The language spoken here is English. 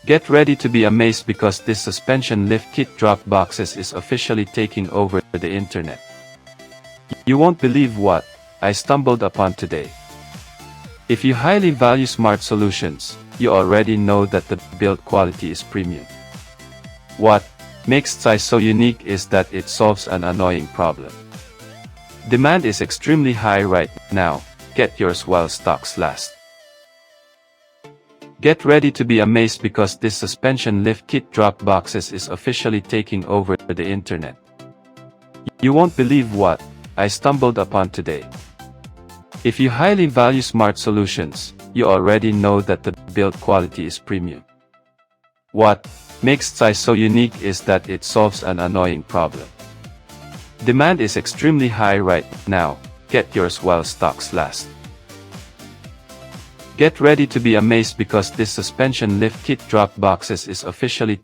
Get ready to be amazed because this suspension lift kit drop boxes is officially taking over the internet. You won't believe what I stumbled upon today. If you highly value smart solutions, you already know that the build quality is premium. What makes size so unique is that it solves an annoying problem. Demand is extremely high right now. Get yours while stocks last. Get ready to be amazed because this suspension lift kit drop boxes is officially taking over the internet. You won't believe what I stumbled upon today. If you highly value smart solutions, you already know that the build quality is premium. What makes size so unique is that it solves an annoying problem. Demand is extremely high right now. Get yours while stocks last. Get ready to be amazed because this suspension lift kit drop boxes is officially